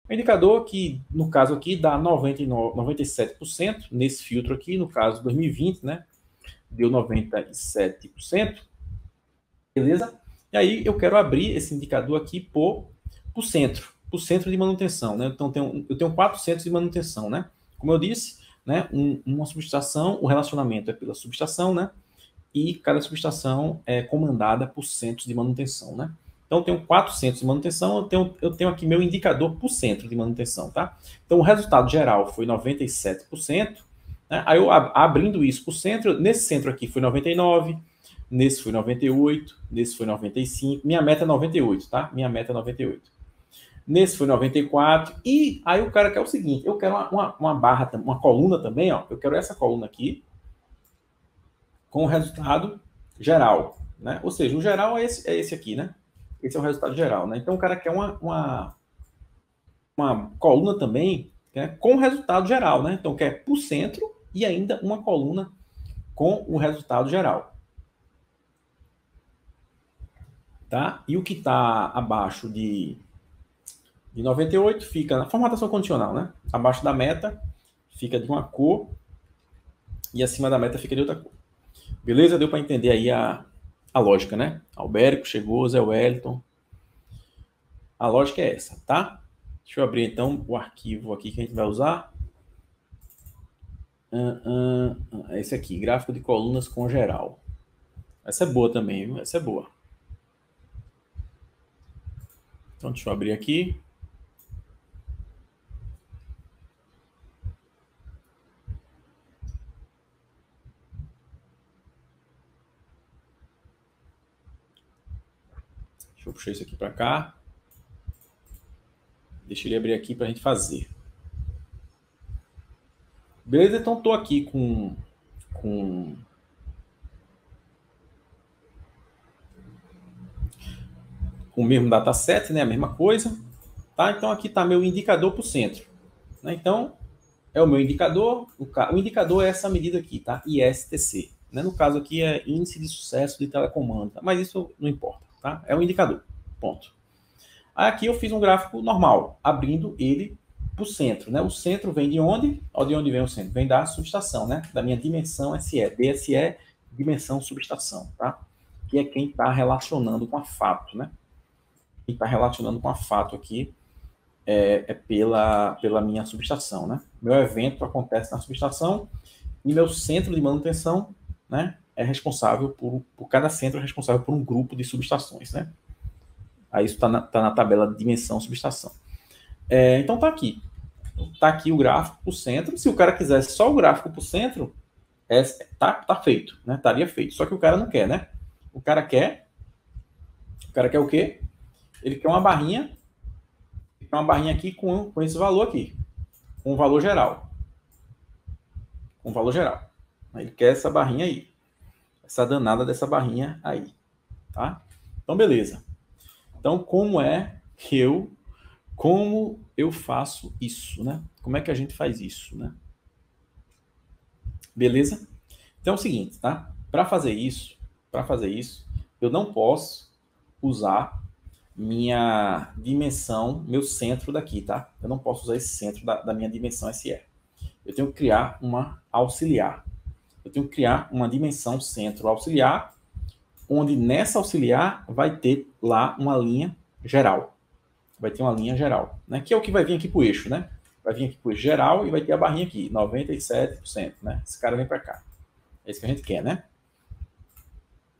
O indicador que, no caso aqui, dá 97%, nesse filtro aqui, no caso 2020, né? Deu 97%, beleza? E aí eu quero abrir esse indicador aqui por centro de manutenção, né? Então eu tenho 4 centros de manutenção, né? Como eu disse, né? Uma subestação, o relacionamento é pela subestação, né? E cada subestação é comandada por centros de manutenção, né? Então, eu tenho 4 centros de manutenção, eu tenho aqui meu indicador por centro de manutenção, tá? Então, o resultado geral foi 97%, né? Aí, eu abrindo isso por centro, nesse centro aqui foi 99%, nesse foi 98%, nesse foi 95%, minha meta é 98%, tá? Minha meta é 98%. Nesse foi 94%, e aí o cara quer o seguinte, eu quero uma barra, uma coluna também, ó, eu quero essa coluna aqui, com o resultado geral, né? Ou seja, o geral é esse aqui, né? Esse é o resultado geral, né? Então o cara quer uma coluna também, né, com o resultado geral, né? Então quer por centro e ainda uma coluna com o resultado geral. Tá? E o que está abaixo de 98 fica na formatação condicional, né? Abaixo da meta fica de uma cor e acima da meta fica de outra cor. Beleza? Deu para entender aí a lógica, né? Albérico chegou, Zé Wellington. A lógica é essa, tá? Deixa eu abrir então o arquivo aqui que a gente vai usar. Esse aqui, gráfico de colunas com geral. Essa é boa também, viu? Essa é boa. Então deixa eu abrir aqui. Deixa eu puxar isso aqui para cá. Deixa ele abrir aqui para a gente fazer. Beleza? Então estou aqui com o mesmo dataset, né? A mesma coisa. Tá? Então aqui está meu indicador por centro. Né? Então é o meu indicador. O indicador é essa medida aqui, tá? ISTC. Né? No caso aqui é índice de sucesso de telecomando. Tá? Mas isso não importa. Tá? É um indicador. Ponto. Aqui eu fiz um gráfico normal, abrindo ele para o centro. Né? O centro vem de onde? De onde vem o centro? Vem da subestação, né? Da minha dimensão SE. DSE, dimensão subestação. Tá? Que é quem está relacionando com a fato. Né? Quem está relacionando com a fato aqui é pela minha subestação. Né? Meu evento acontece na subestação e meu centro de manutenção, né, é responsável por cada centro é responsável por um grupo de subestações. Né? Aí isso está na tabela de dimensão subestação. Então está aqui. Está aqui o gráfico por centro. Se o cara quisesse só o gráfico por centro, tá feito. Né? Estaria feito. Só que o cara não quer, né? O cara quer o quê? Ele quer uma barrinha. Uma barrinha aqui com esse valor aqui. Com o valor geral. Com o valor geral. Ele quer essa barrinha aí. Essa danada dessa barrinha aí. Tá? Então, beleza. Então, como eu faço isso, né? Como é que a gente faz isso, né? Beleza? Então é o seguinte, tá? Para fazer isso, eu não posso usar minha dimensão, meu centro daqui, tá? Eu não posso usar esse centro da minha dimensão SE. Eu tenho que criar uma auxiliar. Eu tenho que criar uma dimensão centro auxiliar, onde nessa auxiliar vai ter lá uma linha geral. Vai ter uma linha geral, né? Que é o que vai vir aqui para o eixo, né? Vai vir aqui para o eixo geral e vai ter a barrinha aqui, 97%, né? Esse cara vem para cá. É isso que a gente quer, né?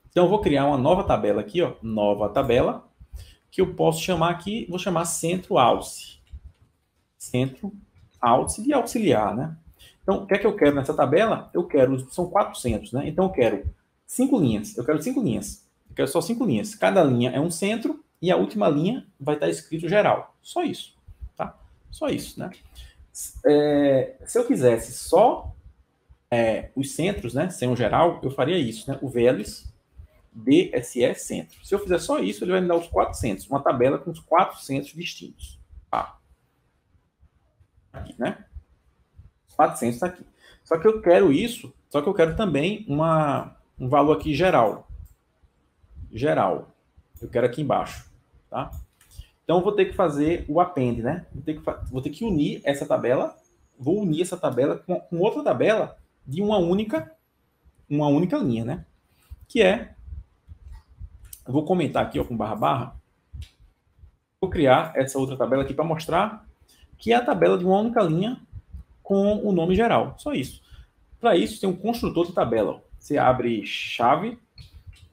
Então, eu vou criar uma nova tabela aqui, ó. Nova tabela, que eu posso chamar aqui, vou chamar centro alce. Centro alce de auxiliar, né? Então, o que é que eu quero nessa tabela? Eu quero, são 400, né? Então, eu quero 5 linhas. Eu quero 5 linhas. Eu quero só 5 linhas. Cada linha é um centro e a última linha vai estar escrito geral. Só isso, tá? Só isso, né? Se eu quisesse só os centros, né? Sem o geral, eu faria isso, né? O VLs DSE centro. Se eu fizer só isso, ele vai me dar os 400. Uma tabela com os 400 distintos. Tá? Aqui, né? 400 está aqui. Só que eu quero isso, só que eu quero também um valor aqui geral. Geral. Eu quero aqui embaixo. Tá? Então, eu vou ter que fazer o append, né? Vou ter que unir essa tabela, vou unir essa tabela com outra tabela de uma única linha, né? Que é, eu vou comentar aqui ó, com barra barra, vou criar essa outra tabela aqui para mostrar que é a tabela de uma única linha com o nome geral. Só isso. Para isso, tem um construtor de tabela. Ó. Você abre chave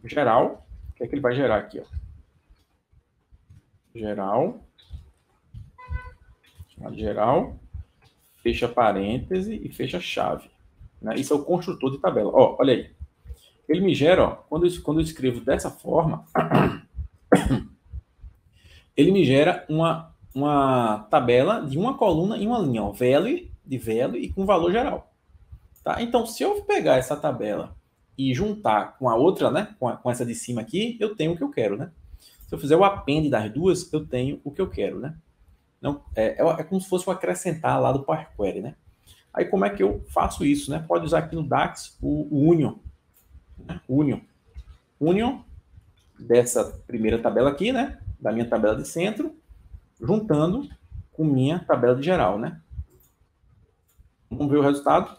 geral, que é que ele vai gerar aqui, ó. Geral, fecha parêntese e fecha chave. Né? Isso é o construtor de tabela. Ó, olha aí. Ele me gera, ó, quando eu escrevo dessa forma, ele me gera uma tabela de uma coluna e uma linha, ó, value, de value e com valor geral. Tá? Então, se eu pegar essa tabela e juntar com a outra, né, com essa de cima aqui, eu tenho o que eu quero, né? Se eu fizer o append das duas, eu tenho o que eu quero, né? Não, é como se fosse um acrescentar lá do Power Query, né? Aí como é que eu faço isso, né? Pode usar aqui no DAX o union, né? Union dessa primeira tabela aqui, né? Da minha tabela de centro, juntando com minha tabela de geral, né? Vamos ver o resultado.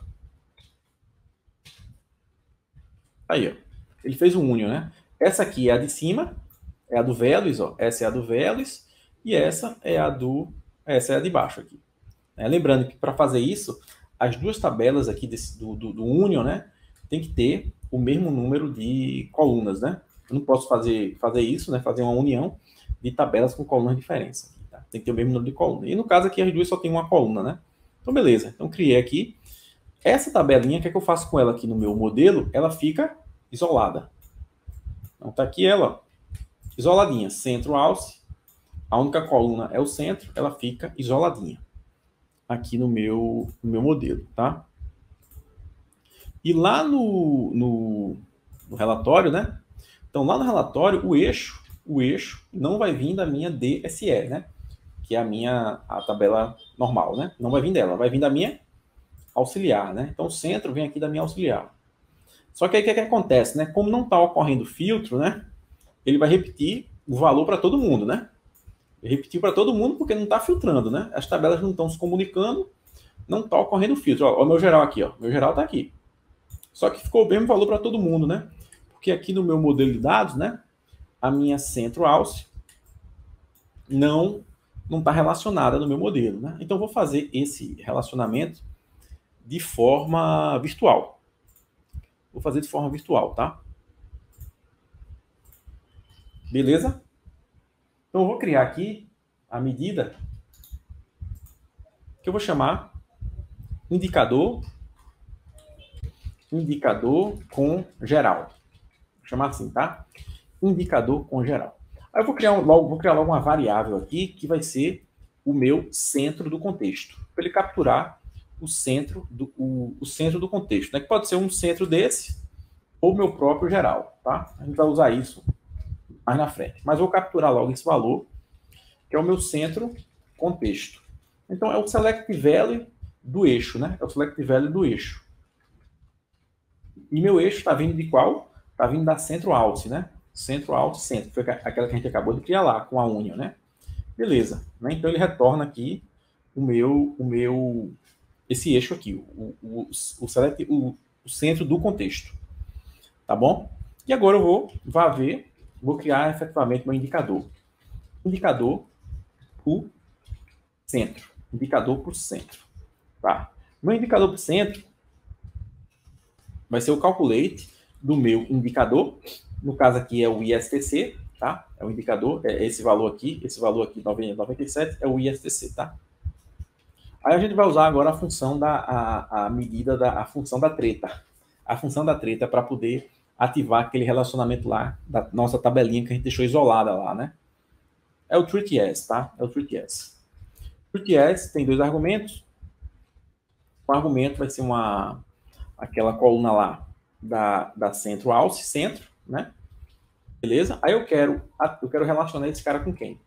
Aí, ó. Ele fez um union, né? Essa aqui é a de cima, é a do values, ó. Essa é a do values e essa é a de baixo aqui. Lembrando que para fazer isso, as duas tabelas aqui do union, né? Tem que ter o mesmo número de colunas, né? Eu não posso fazer isso, né? Fazer uma união de tabelas com colunas diferentes. Tá? Tem que ter o mesmo número de colunas. E no caso aqui, as duas só tem uma coluna, né? Então, beleza. Então, criei aqui. Essa tabelinha, o que é que eu faço com ela aqui no meu modelo? Ela fica isolada. Então, tá aqui ela, ó, isoladinha. Centro alce. A única coluna é o centro. Ela fica isoladinha aqui no meu modelo, tá? E lá no relatório, né? Então, lá no relatório, o eixo não vai vir da minha DSE, né? Que é a tabela normal, né? Não vai vir dela, vai vir da minha auxiliar, né? Então, o centro vem aqui da minha auxiliar. Só que aí o que acontece, né? Como não está ocorrendo filtro, né? Ele vai repetir o valor para todo mundo, né? Ele repetiu para todo mundo porque não está filtrando, né? As tabelas não estão se comunicando, não está ocorrendo filtro. Ó, o meu geral aqui, ó. Meu geral está aqui. Só que ficou o mesmo valor para todo mundo, né? Porque aqui no meu modelo de dados, né? A minha centro alce não está relacionada no meu modelo, né? Então, eu vou fazer esse relacionamento de forma virtual. Vou fazer de forma virtual, tá? Beleza? Então, eu vou criar aqui a medida que eu vou chamar indicador com geral. Vou chamar assim, tá? Indicador com geral. Aí eu vou criar logo uma variável aqui que vai ser o meu centro do contexto. Para ele capturar o centro do contexto. Né? Que pode ser um centro desse ou meu próprio geral. Tá? A gente vai usar isso mais na frente. Mas vou capturar logo esse valor, que é o meu centro contexto. Então, é o select value do eixo. Né? É o select value do eixo. E meu eixo está vindo de qual? Está vindo da centro alce, né? Centro alce, centro. Foi aquela que a gente acabou de criar lá, com a union, né? Beleza. Né? Então, ele retorna aqui esse eixo aqui, o centro do contexto. Tá bom? E agora eu vou criar efetivamente meu indicador. Indicador por centro. Indicador por centro. Tá? Meu indicador por centro vai ser o calculate do meu indicador. No caso aqui é o ISTC, tá? É o indicador, é esse valor aqui, 97 é o ISTC, tá? Aí a gente vai usar agora a função a função da treta. A função da treta para poder ativar aquele relacionamento lá da nossa tabelinha que a gente deixou isolada lá, né? É o treat_as, tá? É o treat_as. Treat_as tem dois argumentos. Um argumento vai ser aquela coluna lá da centro alce, centro, né? Beleza? Aí eu quero relacionar esse cara com quem?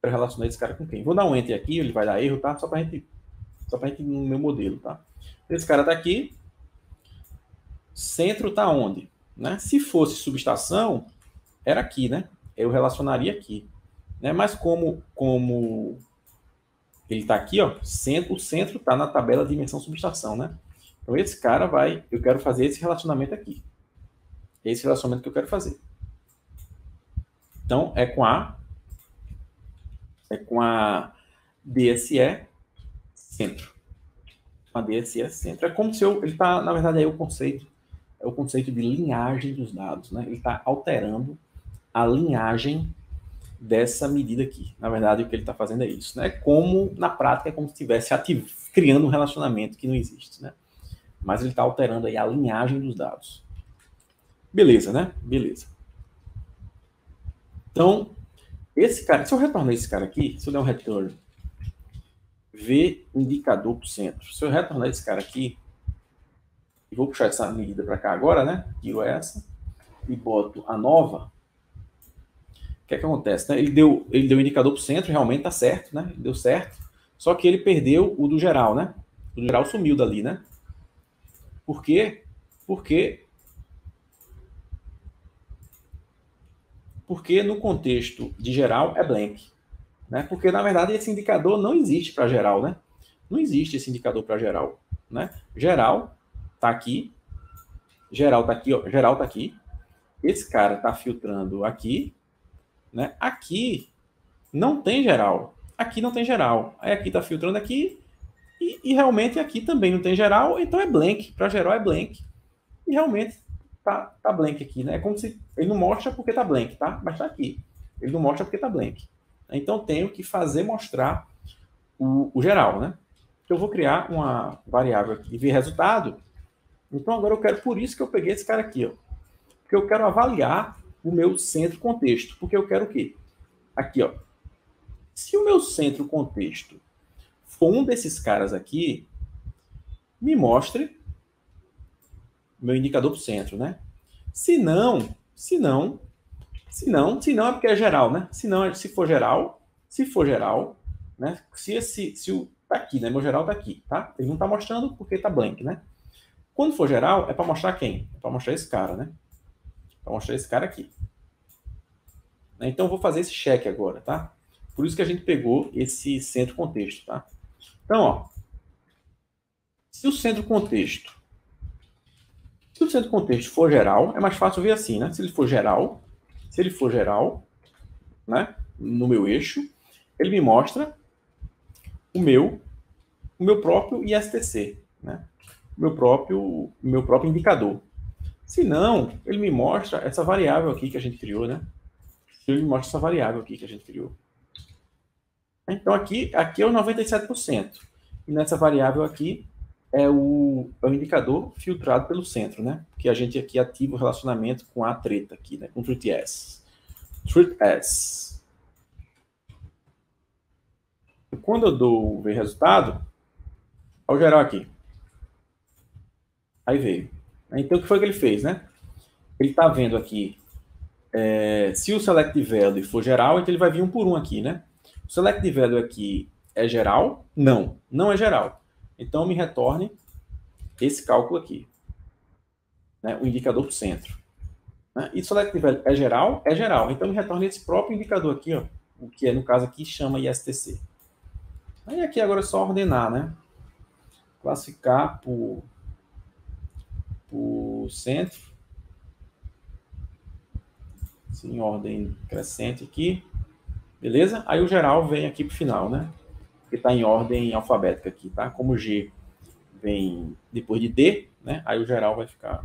Quero relacionar esse cara com quem? Vou dar um enter aqui, ele vai dar erro, tá? Só pra gente ir no meu modelo, tá? Esse cara tá aqui. Centro tá onde? Né? Se fosse subestação, era aqui, né? Eu relacionaria aqui. né? Mas como ele está aqui, ó, o centro está na tabela dimensão subtração, né? Então esse cara eu quero fazer esse relacionamento aqui. Esse relacionamento que eu quero fazer. Então é com a DSE centro. A DSE centro. É como se ele está, na verdade, aí é o conceito de linhagem dos dados, né? Ele está alterando a linhagem dessa medida aqui. Na verdade, o que ele está fazendo é isso, né? Como, na prática, é como se estivesse criando um relacionamento que não existe, né? Mas ele está alterando aí a linhagem dos dados. Beleza, né? Beleza. Então, esse cara, se eu retornar esse cara aqui, se eu der um return, V indicador por centro. Se eu retornar esse cara aqui, e vou puxar essa medida para cá agora, né? Tiro essa e boto a nova. O que é que acontece? Né? Ele deu o indicador para o centro, realmente está certo, né? Deu certo. Só que ele perdeu o do geral, né? O do geral sumiu dali, né? Por quê? Porque no contexto de geral é blank. Né? Porque, na verdade, esse indicador não existe para geral, né? Não existe esse indicador para geral. Né? Geral está aqui. Geral está aqui, ó. Geral está aqui. Esse cara está filtrando aqui. Né? Aqui não tem geral. Aqui não tem geral. Aí aqui está filtrando aqui. E realmente aqui também não tem geral. Então é blank. Para geral é blank. E realmente tá blank aqui. Né? É como se ele não mostra porque está blank, tá? Mas está aqui. Ele não mostra porque está blank. Então tenho que fazer mostrar o geral, né? Eu vou criar uma variável aqui e ver resultado. Então agora eu quero, por isso que eu peguei esse cara aqui, ó. Porque eu quero avaliar o meu centro contexto. Porque eu quero o quê? Aqui, ó. Se o meu centro contexto for um desses caras aqui, me mostre meu indicador para o centro, né? Se não é porque é geral, né? Se for geral, né? Se o tá aqui, né? Meu geral tá aqui, tá? Ele não tá mostrando porque tá blank, né? Quando for geral, é para mostrar quem? É para mostrar esse cara, né? Para mostrar esse cara aqui. Então eu vou fazer esse check agora, tá? Por isso que a gente pegou esse centro contexto, tá? Então, ó, se o centro contexto for geral, é mais fácil ver assim, né? Se ele for geral, né, no meu eixo, ele me mostra o meu próprio ISTC, né? Meu próprio indicador. Se não, ele me mostra essa variável aqui que a gente criou, né? Ele me mostra essa variável aqui que a gente criou. Então aqui é o 97%. E nessa variável aqui é o indicador filtrado pelo centro, né? Que a gente aqui ativa o relacionamento com a treta aqui, né? Com treat S. Treat S. E quando eu dou o resultado, ao geral aqui. Aí veio. Então o que foi que ele fez, né? Ele está vendo aqui, se o select value for geral, então ele vai vir um por um aqui, né? O select value aqui é geral? Não, não é geral. Então me retorne esse cálculo aqui, né? O indicador do centro. Né? E select value é geral? É geral. Então me retorne esse próprio indicador aqui, ó, o que é no caso aqui chama ISTC. Aí aqui agora é só ordenar, né? Classificar por centro, em ordem crescente aqui, beleza? Aí o geral vem aqui pro final, né? Que está em ordem alfabética aqui, tá? Como G vem depois de D, né? Aí o geral vai ficar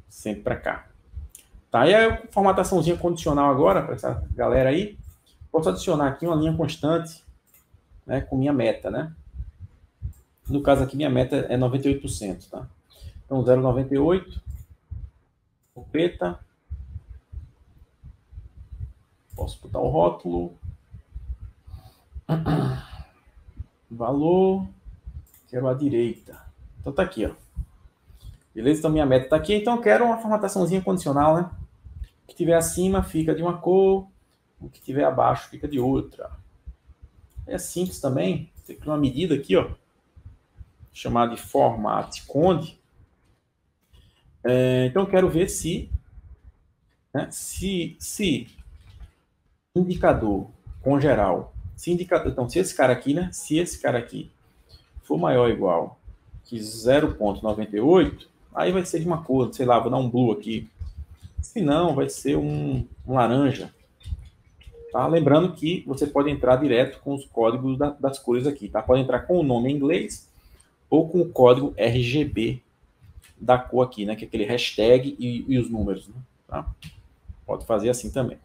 sempre para cá. Tá? E a formataçãozinha condicional agora, para essa galera aí, posso adicionar aqui uma linha constante, né? Com minha meta, né? No caso aqui, minha meta é 98%, tá? Então, 0,98, copeta, posso botar o rótulo, valor, quero a direita. Então tá aqui, ó. Beleza? Então minha meta tá aqui, então eu quero uma formataçãozinha condicional, né? O que tiver acima fica de uma cor, o que tiver abaixo fica de outra. É simples também, tem uma medida aqui, ó, chamada de format conde. Então eu quero ver se, né, se indicador com geral. Então, se esse cara aqui, né? Se esse cara aqui for maior ou igual que 0,98, aí vai ser de uma cor, sei lá, vou dar um blue aqui. Se não, vai ser um laranja. Tá? Lembrando que você pode entrar direto com os códigos das cores aqui. Tá? Pode entrar com o nome em inglês ou com o código RGB da cor aqui, né? Que é aquele hashtag e os números. Né? Tá? Pode fazer assim também.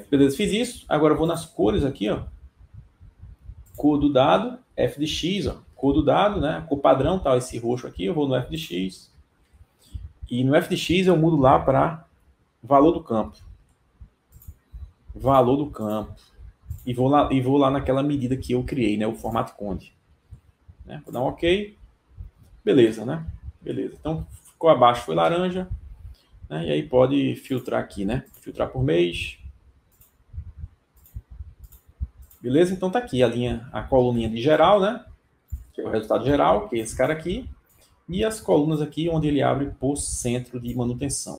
Beleza, fiz isso. Agora eu vou nas cores aqui, ó. Cor do dado, f de x, ó. Cor do dado, né? Cor padrão, tá? Esse roxo aqui, eu vou no f de x. E no f de x eu mudo lá para valor do campo. Valor do campo. E vou lá naquela medida que eu criei, né? O formato Conde. Né? Vou dar um OK. Beleza, né? Beleza. Então, ficou abaixo, foi laranja. Né? E aí pode filtrar aqui, né? Filtrar por mês. Beleza? Então tá aqui a coluninha de geral, né? Que é o resultado geral, que é esse cara aqui. E as colunas aqui, onde ele abre por centro de manutenção.